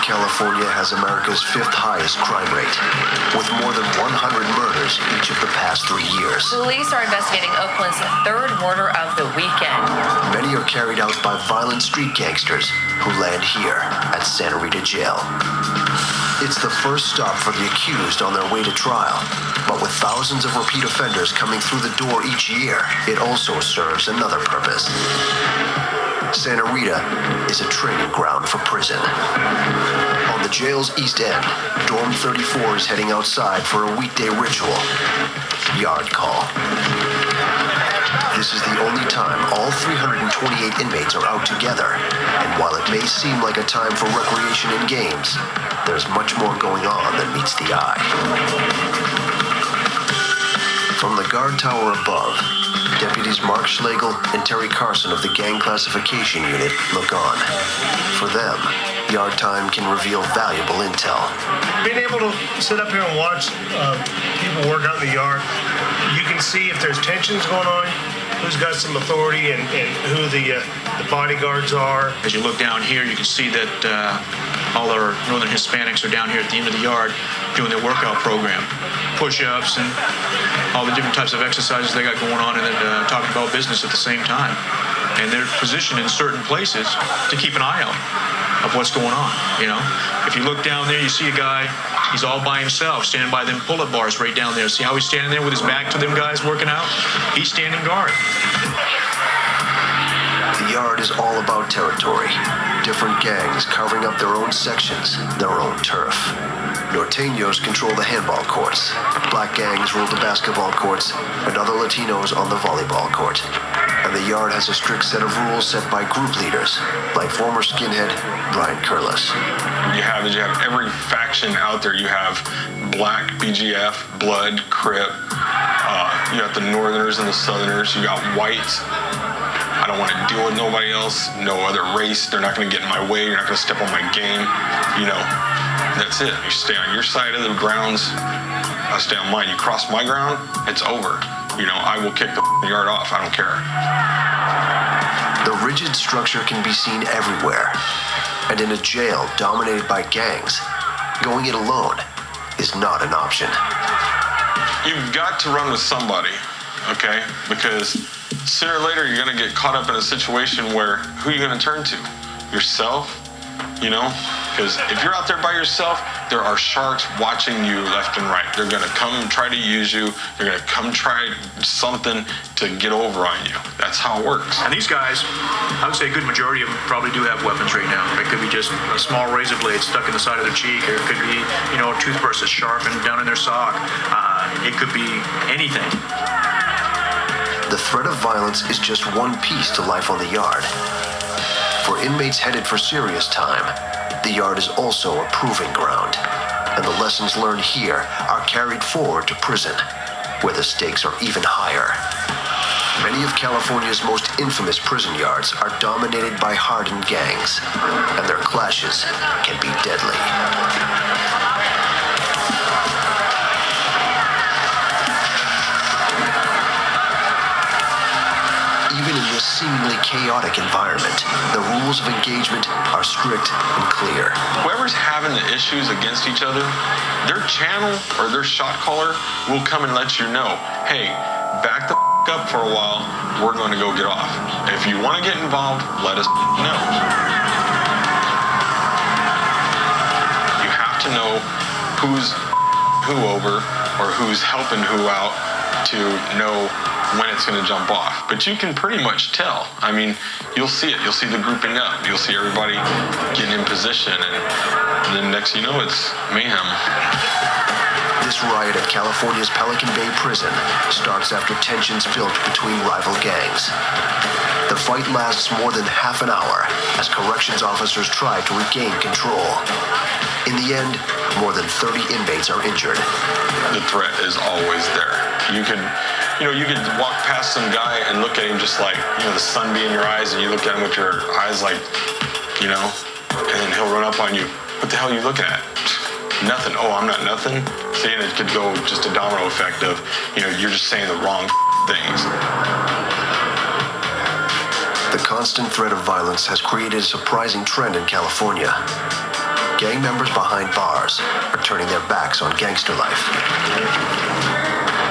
California has America's 5th highest crime rate, with more than 100 murders each of the past 3 years. Police are investigating Oakland's 3rd murder of the weekend. Many are carried out by violent street gangsters who land here at Santa Rita Jail. It's the first stop for the accused on their way to trial, but with thousands of repeat offenders coming through the door each year, it also serves another purpose. Santa Rita is a training ground for prison. On the jail's east end, Dorm 34 is heading outside for a weekday ritual, yard call. This is the only time all 328 inmates are out together, and while it may seem like a time for recreation and games, there's much more going on than meets the eye. From the guard tower above, Deputies Mark Schlegel and Terry Carson of the Gang Classification Unit look on. For them, yard time can reveal valuable intel. Being able to sit up here and watch people work out in the yard, you can see if there's tensions going on, who's got some authority, and who the bodyguards are. As you look down here, you can see that all our Northern Hispanics are down here at the end of the yard doing their workout program. Push-ups and all the different types of exercises they got going on, and then talking about business at the same time. And they're positioned in certain places to keep an eye out of what's going on, you know. If you look down there, you see a guy, he's all by himself, standing by them pull-up bars right down there. See how he's standing there with his back to them guys working out? He's standing guard. The yard is all about territory. Different gangs carving up their own sections, their own turf. Norteños control the handball courts. Black gangs rule the basketball courts, and other Latinos on the volleyball court. And the yard has a strict set of rules set by group leaders, like former skinhead Brian Curlis. You have every faction out there. You have Black, BGF, Blood, Crip. You got the Northerners and the Southerners. You got Whites. I don't want to deal with nobody else, no other race. They're not going to get in my way. You're not going to step on my game. You know, that's it. You stay on your side of the grounds. I stay on mine. You cross my ground, it's over. You know, I will kick the yard off. I don't care. The rigid structure can be seen everywhere. And in a jail dominated by gangs, going it alone is not an option. You've got to run with somebody, okay? Because sooner or later, you're going to get caught up in a situation where who are you going to turn to? Yourself? You know? Because if you're out there by yourself, there are sharks watching you left and right. They're going to come and try to use you. They're going to come try something to get over on you. That's how it works. And these guys, I would say a good majority of them probably do have weapons right now. It could be just a small razor blade stuck in the side of their cheek, or it could be, you know, a toothbrush that's sharpened down in their sock. It could be anything. The threat of violence is just one piece to life on the yard. For inmates headed for serious time, the yard is also a proving ground, and the lessons learned here are carried forward to prison, where the stakes are even higher. Many of California's most infamous prison yards are dominated by hardened gangs, and their clashes can be deadly. Even in this seemingly chaotic environment, the rules of engagement are strict and clear. Whoever's having the issues against each other, their channel or their shot caller will come and let you know, hey, back the up for a while, we're going to go get off. If you want to get involved, let us know. You have to know who's who over or who's helping who out to know when it's going to jump off. But you can pretty much tell. I mean, you'll see it. You'll see the grouping up. You'll see everybody getting in position. And then next you know, it's mayhem. This riot at California's Pelican Bay prison starts after tensions built between rival gangs. The fight lasts more than half an hour as corrections officers try to regain control. In the end, more than 30 inmates are injured. The threat is always there. You could walk past some guy and look at him just like, the sun be in your eyes, and you look at him with your eyes like, and then he'll run up on you. What the hell are you looking at? Nothing. Oh, I'm not nothing. See, and it could go just a domino effect of, you're just saying the wrong things. The constant threat of violence has created a surprising trend in California. gang members behind bars are turning their backs on gangster life.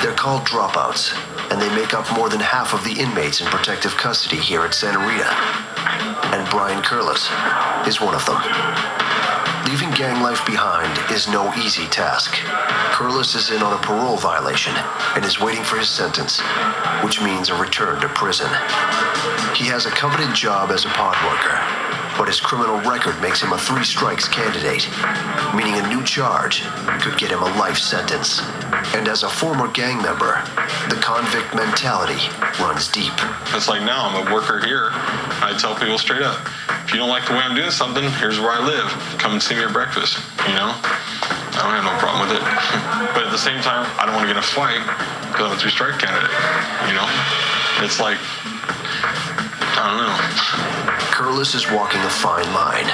They're called dropouts, and they make up more than half of the inmates in protective custody here at Santa Rita. And Brian Curlis is one of them. Leaving gang life behind is no easy task. Curlis is in on a parole violation and is waiting for his sentence, which means a return to prison. He has a coveted job as a pod worker, but his criminal record makes him a 3 strikes candidate, meaning a new charge could get him a life sentence. And as a former gang member, the convict mentality runs deep. It's like now I'm a worker here. I tell people straight up, if you don't like the way I'm doing something, here's where I live. Come and see me at breakfast, you know? I don't have no problem with it. But at the same time, I don't want to get in a fight because I'm a 3-strike candidate, you know? It's like, I don't know. Curlis is walking a fine line.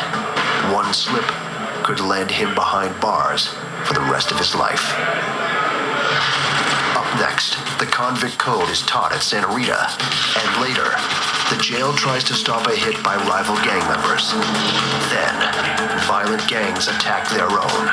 One slip could land him behind bars for the rest of his life. Up next, the convict code is taught at Santa Rita, and later, the jail tries to stop a hit by rival gang members. Then, violent gangs attack their own.